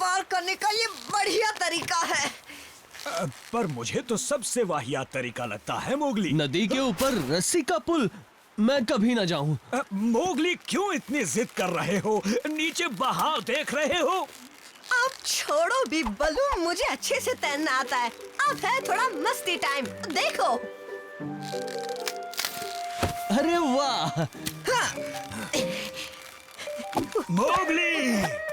पार करने का ये बढ़िया तरीका है। पर मुझे तो सबसे वाहियात तरीका लगता है मोगली। नदी के ऊपर रस्सी का पुल मैं कभी ना जाऊं। मोगली क्यों इतनी जिद कर रहे हो? नीचे बहाव देख रहे हो? अब छोड़ो भी बलू, मुझे अच्छे से तैरना आता है। अब है थोड़ा मस्ती टाइम, देखो। अरे वाह! मोगली!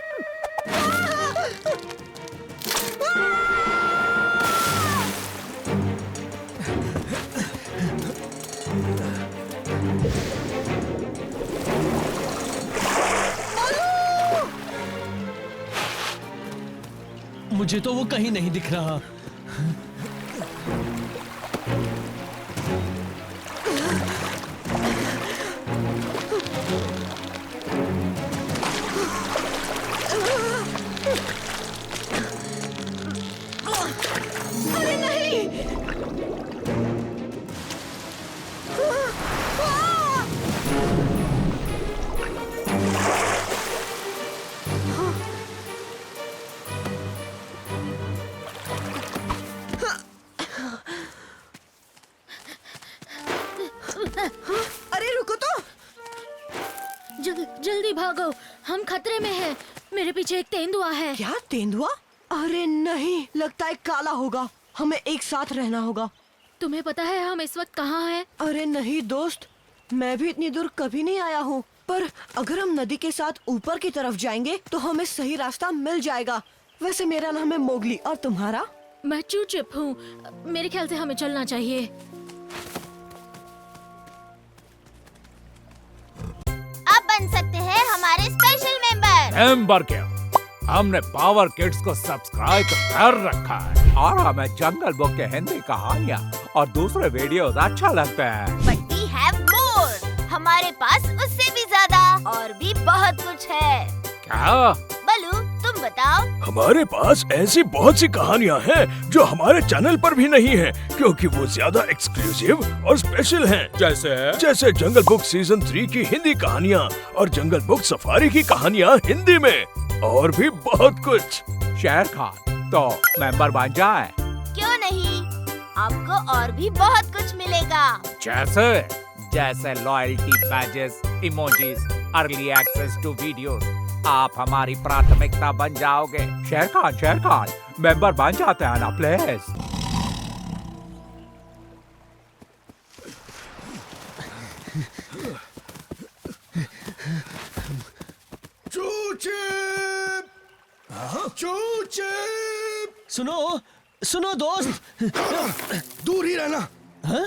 मुझे तो वो कहीं नहीं दिख रहा। अरे नहीं! अरे रुको तो! जल्दी भागो, हम खतरे में हैं। मेरे पीछे एक तेंदुआ है। क्या तेंदुआ? अरे नहीं, लगता है काला होगा। हमें एक साथ रहना होगा। तुम्हें पता है हम इस वक्त कहाँ हैं? अरे नहीं दोस्त, मैं भी इतनी दूर कभी नहीं आया हूँ। पर अगर हम नदी के साथ ऊपर की तरफ जाएंगे तो हमें सही रास्ता मिल जाएगा। वैसे मेरा नाम है मोगली, और तुम्हारा? मैं चूचिप हूँ। मेरे ख्याल से हमें चलना चाहिए। अब बन सकते हैं हमारे स्पेशल मेंबर। मेंबर क्या, हमने पावर किड्स को सब्सक्राइब कर रखा है और हमें जंगल बुक के हिंदी कहानियाँ और दूसरे वीडियोस अच्छा लगता है। बट वी हैव मोर, हमारे पास उससे भी ज्यादा और भी बहुत कुछ है। क्या? बलू तुम बताओ। हमारे पास ऐसी बहुत सी कहानियाँ हैं जो हमारे चैनल पर भी नहीं है, क्योंकि वो ज्यादा एक्सक्लूसिव और स्पेशल हैं। जैसे जंगल बुक सीजन 3 की हिंदी कहानियाँ और जंगल बुक सफारी की कहानियाँ हिंदी में, और भी बहुत कुछ। शेर खान, तो मेंबर बन जाए? क्यों नहीं, आपको और भी बहुत कुछ मिलेगा। जैसे loyalty badges, emojis, early access to videos. आप हमारी प्राथमिकता बन जाओगे। शेर खान, मेंबर बन जाते हैं ना प्लीज। चूचिप! चूचिप! सुनो दोस्त। दूर ही रहना। हाँ?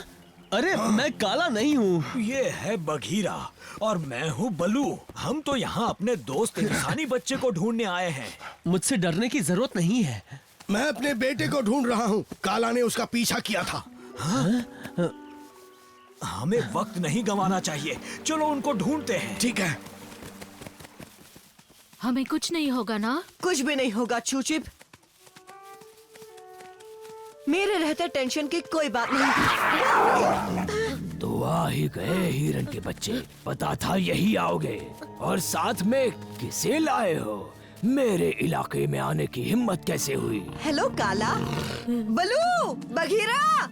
अरे मैं काला नहीं हूँ। ये है बघीरा और मैं हूँ बलू। हम तो यहाँ अपने दोस्त इंसानी बच्चे को ढूंढने आए हैं। मुझसे डरने की जरूरत नहीं है। मैं अपने बेटे को ढूंढ रहा हूँ। काला ने उसका पीछा किया था। हाँ? हमें वक्त नहीं गंवाना चाहिए, चलो उनको ढूंढते हैं। ठीक है। हमें कुछ नहीं होगा ना? कुछ भी नहीं होगा चूचिप। मेरे रहते टेंशन की कोई बात नहीं। तो आ ही गए हिरन के बच्चे। पता था यही आओगे। और साथ में किसे लाए हो? मेरे इलाके में आने की हिम्मत कैसे हुई? हेलो काला, बलू, बघीरा।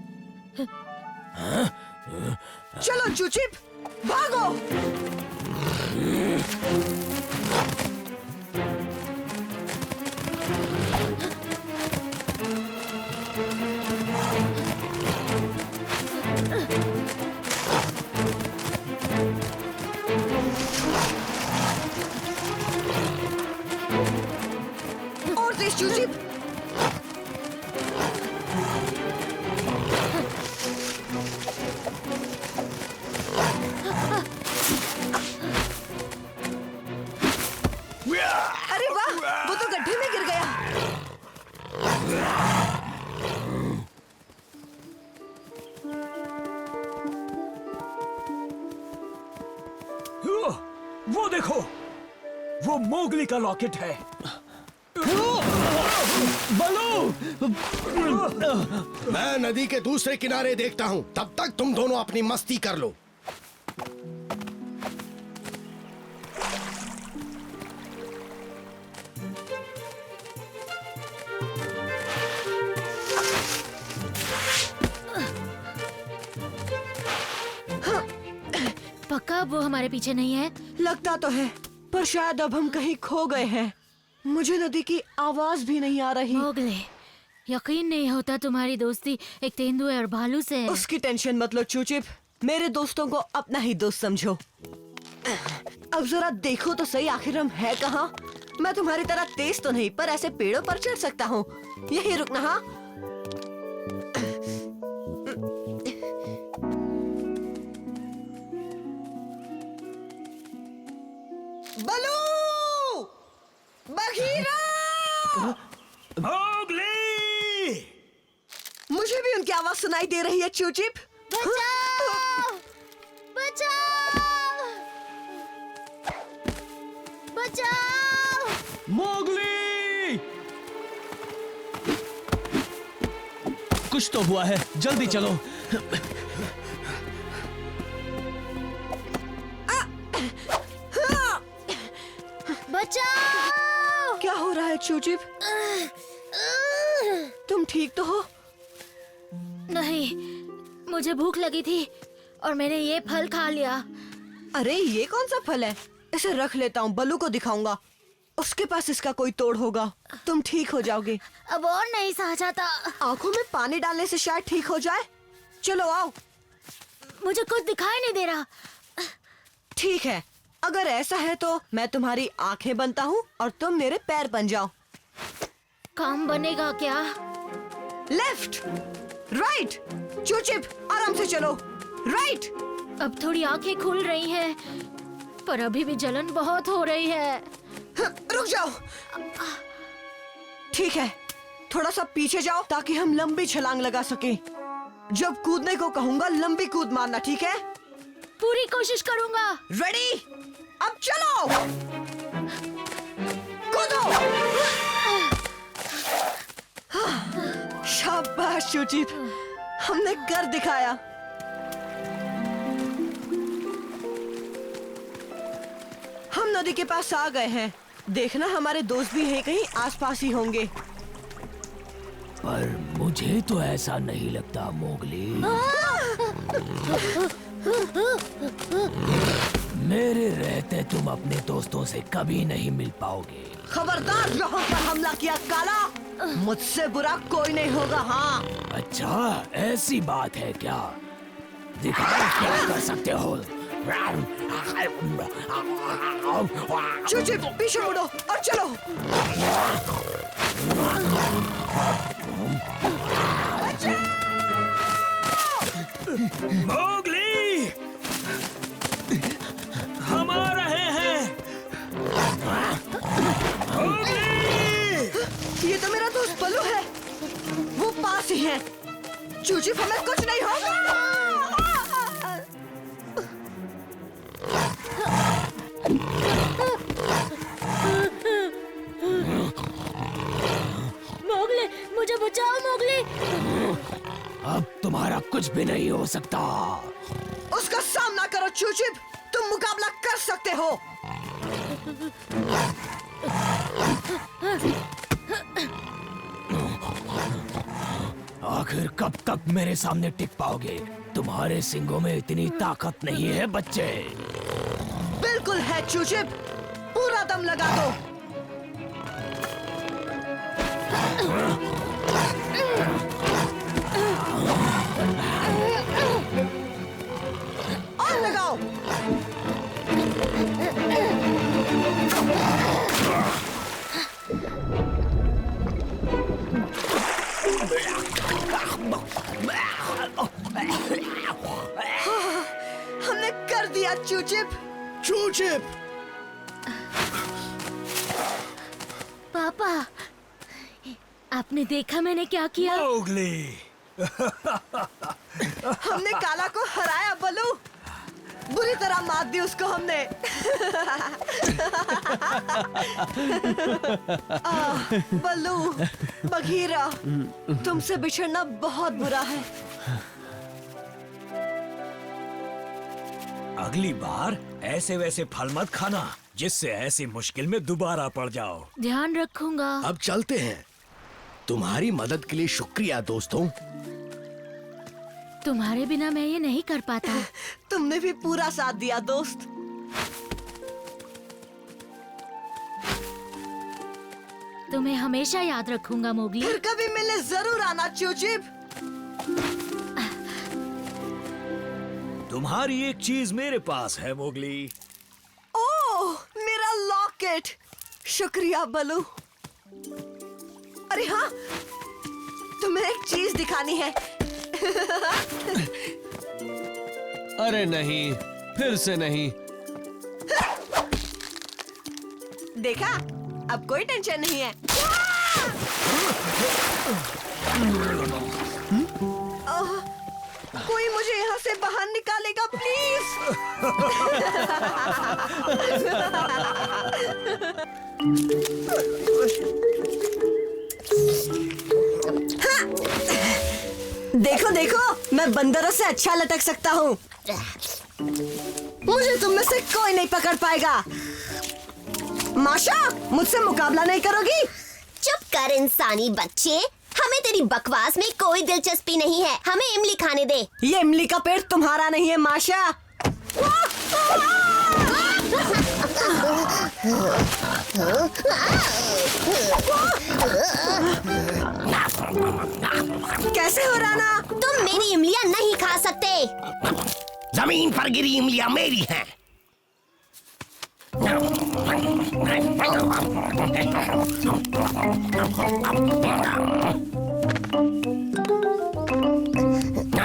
चलो चूचिप, भागो। और तेज चूचिप। अरे वाह, वो तो गड्ढे में गिर गया। वो देखो, वो मोगली का लॉकेट है। बलू! मैं नदी के दूसरे किनारे देखता हूँ। तब तक तुम दोनों अपनी मस्ती कर लो। पक्का वो हमारे पीछे नहीं है? लगता तो है, पर शायद अब हम कहीं खो गए हैं। मुझे नदी की आवाज भी नहीं आ रही। मोगले, यकीन नहीं होता तुम्हारी दोस्ती एक तेंदुए और भालू से है। उसकी टेंशन मत लो चूचिप, मेरे दोस्तों को अपना ही दोस्त समझो। अब जरा देखो तो सही, आखिर हम है कहाँ? मैं तुम्हारी तरह तेज तो नहीं, पर ऐसे पेड़ों पर चढ़ सकता हूँ। यही रुकना। हाँ, बलू, बघीरा! मोगली! मुझे भी उनकी आवाज सुनाई दे रही है चूचिप। बचाओ! बचाओ! बचाओ! मोगली! कुछ तो हुआ है, जल्दी चलो। बचाओ! क्या हो रहा है चूचिप? तुम ठीक तो हो? नहीं, मुझे भूख लगी थी और मैंने ये फल खा लिया। अरे ये कौन सा फल है? इसे रख लेता हूँ, बलू को दिखाऊंगा। उसके पास इसका कोई तोड़ होगा। तुम ठीक हो जाओगे। अब और नहीं सहा जाता। आंखों में पानी डालने से शायद ठीक हो जाए। चलो आओ। मुझे कुछ दिखाई नहीं दे रहा। ठीक है, अगर ऐसा है तो मैं तुम्हारी आंखें बनता हूँ और तुम मेरे पैर बन जाओ। काम बनेगा क्या? लेफ्ट, राइट, चूचिप आराम से चलो। राइट। अब थोड़ी आंखें खुल रही हैं, पर अभी भी जलन बहुत हो रही है। रुक जाओ। ठीक है, थोड़ा सा पीछे जाओ ताकि हम लंबी छलांग लगा सकें। जब कूदने को कहूंगा लंबी कूद मारना, ठीक है? पूरी कोशिश करूंगा। रेडी? अब चलो, कूदो। शाबाश चूचिप, हमने कर दिखाया। हम नदी के पास आ गए हैं। देखना हमारे दोस्त भी हैं, कहीं आसपास ही होंगे। पर मुझे तो ऐसा नहीं लगता मोगली। मेरे रहते तुम अपने दोस्तों से कभी नहीं मिल पाओगे। खबरदार, यहाँ पर हमला किया काला, मुझसे बुरा कोई नहीं होगा। हाँ, अच्छा ऐसी बात है क्या? दिखाओ क्या कर सकते हो। चूचिप पीछे मुड़ो और चलो। मोगली! हम आ रहे हैं। मोगली! ये तो मेरा दोस्त बलू है, वो पास ही है। चूचिप हमें कुछ नहीं होगा। मोगले, मुझे बचाओ मोगले। अब तुम्हारा कुछ भी नहीं हो सकता। उसका सामना करो चूचिप, तुम मुकाबला कर सकते हो। आखिर कब तक मेरे सामने टिक पाओगे? तुम्हारे सिंगों में इतनी ताकत नहीं है बच्चे। बिल्कुल है चूचिप, पूरा दम लगा दो। और लगाओ। हमने कर दिया चूचिप। चूचिप! पापा, आपने देखा मैंने क्या किया? मोगली! हमने काला को हराया बलू, बुरी तरह मार दी उसको हमने। बलू, बघीरा, तुमसे बिछड़ना बहुत बुरा है। अगली बार ऐसे वैसे फल मत खाना, जिससे ऐसी मुश्किल में दोबारा पड़ जाओ। ध्यान रखूंगा। अब चलते हैं। तुम्हारी मदद के लिए शुक्रिया दोस्तों। तुम्हारे बिना मैं ये नहीं कर पाता। तुमने भी पूरा साथ दिया दोस्त। तुम्हें हमेशा याद रखूंगा मोगली। फिर कभी मिलने जरूर आना चूचिप। तुम्हारी एक चीज मेरे पास है मोगली। ओह, मेरा लॉकेट। शुक्रिया बलू। अरे हाँ, तुम्हें एक चीज दिखानी है। अरे नहीं, फिर से नहीं। देखा, अब कोई टेंशन नहीं है। ओह, कोई मुझे यहाँ से बाहर निकालेगा प्लीज। देखो देखो, मैं बंदरों से अच्छा लटक सकता हूँ। मुझे तुम में से कोई नहीं पकड़ पाएगा। माशा, मुझसे मुकाबला नहीं करोगी? चुप कर इंसानी बच्चे, हमें तेरी बकवास में कोई दिलचस्पी नहीं है। हमें इमली खाने दे। ये इमली का पेड़ तुम्हारा नहीं है माशा। कैसे हो राना? तुम मेरी इमलियां नहीं खा सकते। जमीन पर गिरी इमलियां मेरी हैं।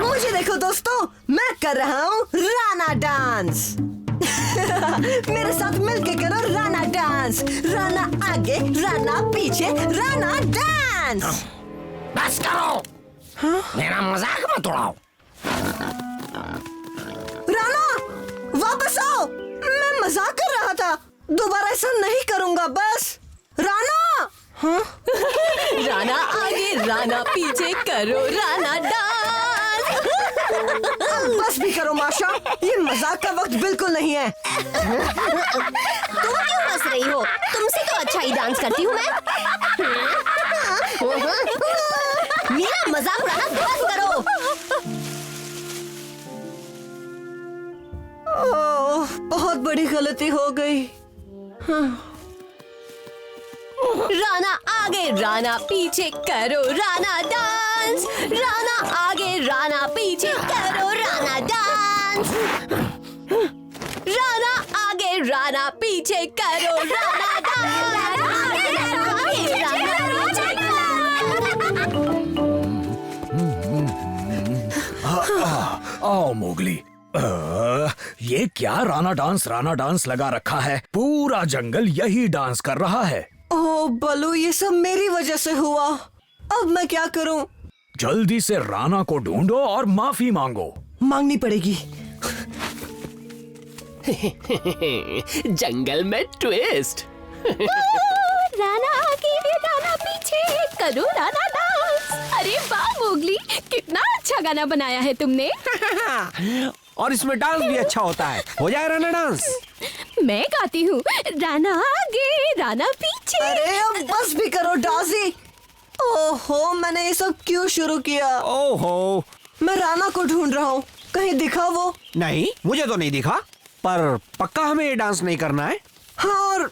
मुझे देखो दोस्तों, मैं कर रहा हूँ राना डांस। मेरे साथ मिलके करो राना डांस। राना आगे, राना पीछे, राना डांस। बस करो। हाँ? मेरा मजाक मत उड़ाओ। राना, वापस आओ। मैं मजाक कर रहा था। दोबारा ऐसा नहीं करूँगा बस। राना। हाँ? राना आगे राना पीछे करो राना डांस। बस भी करो माशा, ये मजाक का वक्त बिल्कुल नहीं है। तुम क्यों हंस रही हो? तुमसे तो अच्छा ही डांस करती हूँ मैं। मेरा मजाक उड़ाना बंद करो। ओह, बहुत बड़ी गलती हो गई। राना आगे राना पीछे करो राना डांस। राना आगे राना पीछे करो राना डांस। राना आगे राना पीछे करो राना डांस। आओ मोगली। ये क्या राना डांस लगा रखा है? पूरा जंगल यही डांस कर रहा है। ओह बलू, ये सब मेरी वजह से हुआ। अब मैं क्या करूं? जल्दी से राना को ढूंढो और माफी मांगो। मांगनी पड़ेगी। जंगल में ट्विस्ट। राना आगे राना पीछे करो राना डांस। अरे वाह मोगली, कितना अच्छा गाना बनाया है तुमने। और इसमें डांस भी अच्छा होता है। हो जाए राना डांस। मैं गाती हूँ, राना आगे राना पीछे। अरे अब बस भी करो डाजी। ओहो, मैंने ये सब क्यों शुरू किया? ओहो, मैं राना को ढूंढ रहा हूँ, कहीं दिखा वो? नहीं, मुझे तो नहीं दिखा। पर पक्का हमें ये डांस नहीं करना है। हाँ, और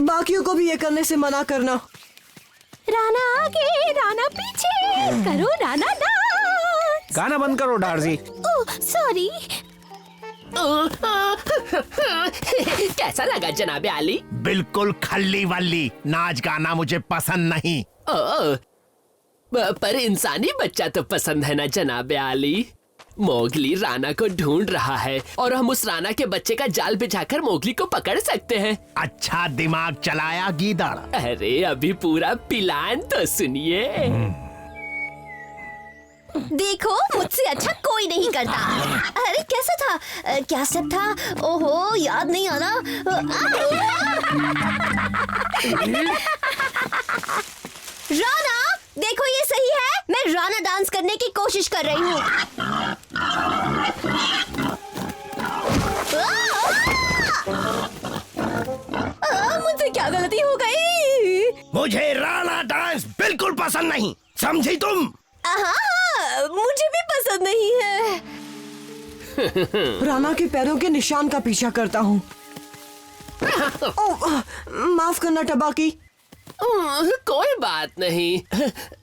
बाकियों को भी ये करने से मना करना। राना आगे राना पीछे करो राना डांस। गाना बंद करो डार्जी। Oh sorry. कैसा लगा जनाबे आली? बिल्कुल खल्ली वल्ली। नाच गाना मुझे पसंद नहीं। पर इंसानी बच्चा तो पसंद है ना जनाबे आली। मोगली राना को ढूंढ रहा है और हम उस राना के बच्चे का जाल बिछाकर मोगली को पकड़ सकते हैं। अच्छा दिमाग चलाया गीदड़। अरे अभी पूरा प्लान तो सुनिए। देखो, मुझसे अच्छा कोई नहीं करता। अरे कैसा था? क्या स्टेप था? ओहो, याद नहीं आ रहा। राना, देखो ये सही है। मैं राना डांस करने की कोशिश कर रही हूँ। मुझसे क्या गलती हो गई? मुझे राना डांस बिल्कुल पसंद नहीं, समझी तुम? हाँ, मुझे भी पसंद नहीं है। राना के पैरों के निशान का पीछा करता हूँ। ओह, माफ करना टबाकी। कोई बात नहीं।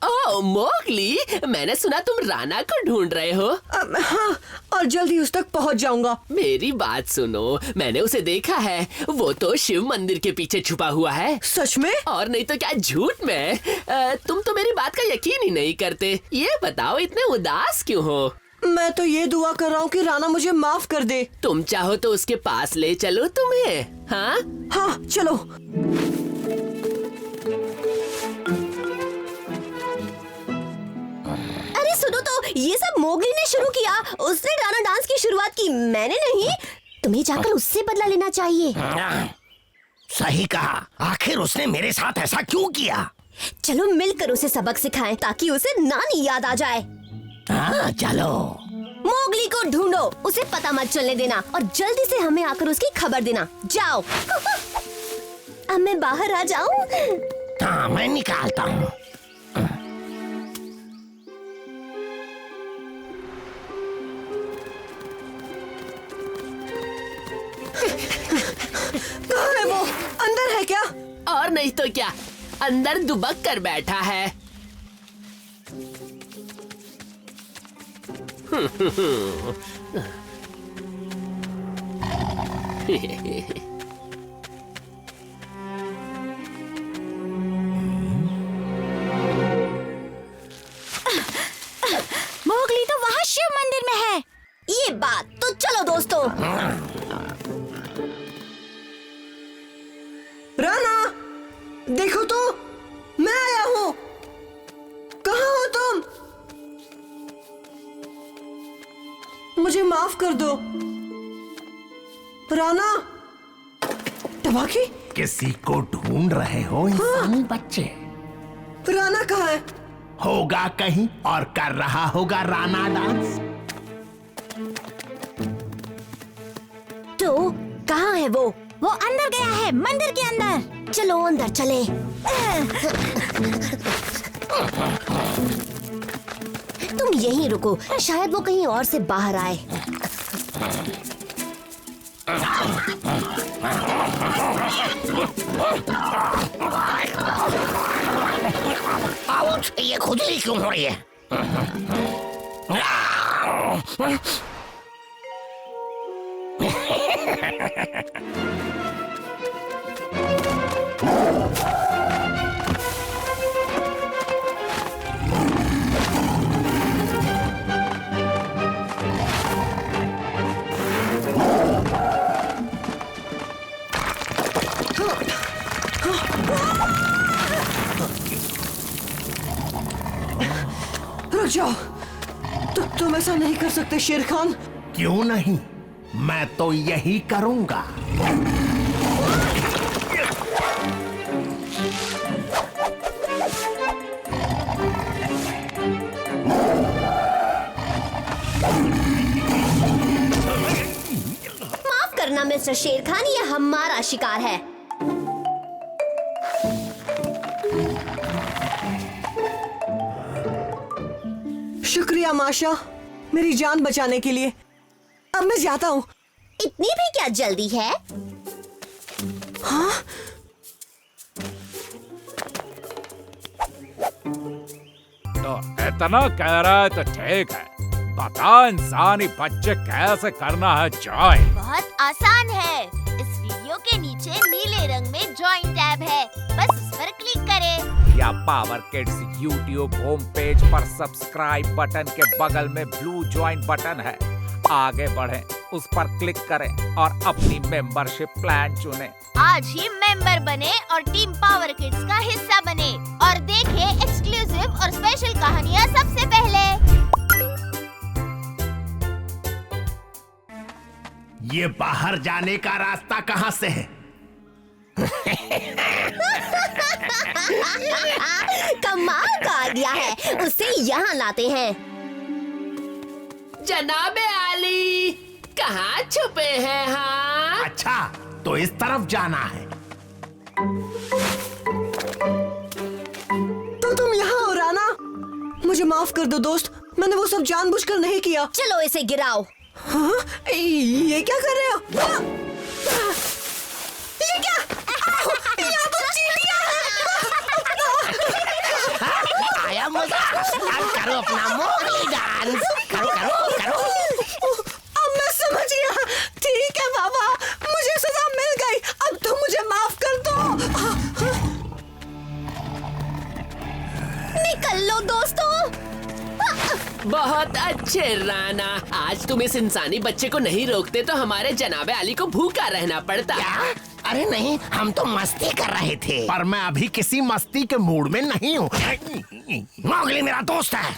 ओह मोगली, मैंने सुना तुम राना को ढूंढ रहे हो। हाँ, और जल्दी उस तक पहुँच जाऊंगा। मेरी बात सुनो, मैंने उसे देखा है। वो तो शिव मंदिर के पीछे छुपा हुआ है। सच में? और नहीं तो क्या झूठ में। तुम तो मेरी बात का यकीन ही नहीं करते। ये बताओ इतने उदास क्यों हो? मैं तो ये दुआ कर रहा हूँ कि राना मुझे माफ कर दे। तुम चाहो तो उसके पास ले चलो तुम्हें। हाँ हाँ चलो। अरे सुनो तो, ये सब मोगली ने शुरू किया। उसने राना डांस की शुरुआत की, मैंने नहीं। तुम्हें जाकर उससे बदला लेना चाहिए। सही कहा। आखिर उसने मेरे साथ ऐसा क्यों किया? चलो मिलकर उसे सबक सिखाएं ताकि उसे नानी याद आ जाए। हाँ चलो। मोगली को ढूंढो, उसे पता मत चलने देना और जल्दी से हमें आकर उसकी खबर देना। जाओ। अब मैं बाहर आ जाऊं? हाँ मैं निकालता हूँ। कहाँ है वो? अंदर है क्या? और नहीं तो क्या, अंदर दुबक कर बैठा है। मोगली तो वहाँ शिव मंदिर में है। ये बात तो चलो दोस्तों। राना, देखो तो, मैं आया हूँ। कहाँ हो तुम? मुझे माफ कर दो। राना। टबाकी? किसी को ढूंढ रहे हो इंसानी बच्चे? राना कहाँ है? होगा कहीं और कर रहा होगा राना डांस। तो कहाँ है वो? वो अंदर गया है, मंदिर के अंदर। चलो अंदर चले। तुम यहीं रुको, शायद वो कहीं और से बाहर आए। आउच, ये खुजली क्यों हो रही है? रुक जाओ। तुम ऐसा नहीं कर सकते शेर खान। क्यों नहीं? मैं तो यही करूंगा। माफ करना मिस्टर शेर खान, ये हमारा शिकार है। शुक्रिया माशा, मेरी जान बचाने के लिए। अब मैं जाता हूँ। इतनी भी क्या जल्दी है? हाँ? तो इतना कह रहा है तो ठीक है। बता इंसानी बच्चे कैसे करना है ज्वाइन? बहुत आसान है। इस वीडियो के नीचे नीले रंग में ज्वाइन टैब है, बस उस पर क्लिक करें। या power kids YouTube home page पर सब्सक्राइब बटन के बगल में ब्लू ज्वाइन बटन है। आगे बढ़ें, उस पर क्लिक करें और अपनी मेंबरशिप प्लान चुनें। आज ही मेंबर बने और टीम पावर किड्स का हिस्सा बने और देखें एक्सक्लूसिव और स्पेशल कहानियाँ सबसे पहले। ये बाहर जाने का रास्ता कहाँ से है? कमाल का आइडिया है, उसे यहाँ लाते हैं। जनाबे आली, कहाँ छुपे हैं? हाँ अच्छा, तो इस तरफ जाना है। तो तुम यहाँ हो राना? मुझे माफ कर दो दोस्त, मैंने वो सब जानबूझकर नहीं किया। चलो इसे गिराओ। हाँ? ये क्या कर रहे हो? हाँ? ये क्या? यहाँ तो चींटियां हैं। आया मजा। अब करो अपना मोगली डांस। करो करो करो। अब मैं समझ गया। ठीक है बाबा, मुझे सजा मिल गई। अब तुम मुझे माफ कर दो। निकल लो दोस्तों। बहुत अच्छे राना, आज तुम इस इंसानी बच्चे को नहीं रोकते तो हमारे जनाबे अली को भूखा रहना पड़ता। क्या? अरे नहीं, हम तो मस्ती कर रहे थे। पर मैं अभी किसी मस्ती के मूड में नहीं हूँ। मोगली मेरा दोस्त है।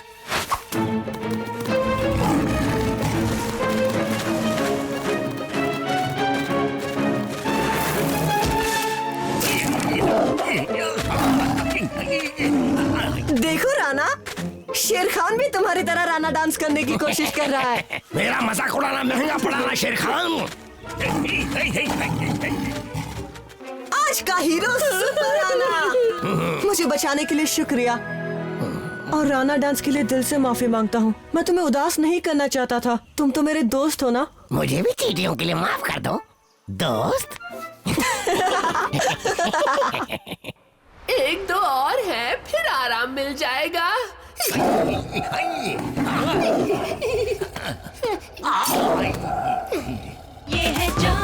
देखो राना, शेर खान भी तुम्हारी तरह राना डांस करने की कोशिश कर रहा है। मेरा मजाक उड़ाना महंगा पड़ा ना शेर खान। आज का हीरो सुपर राना। मुझे बचाने के लिए शुक्रिया, और राना डांस के लिए दिल से माफी मांगता हूँ। मैं तुम्हें उदास नहीं करना चाहता था। तुम तो मेरे दोस्त हो ना। मुझे भी चींटियों के लिए माफ कर दो दोस्त। एक दो और है, फिर आराम मिल जाएगा। ये है जान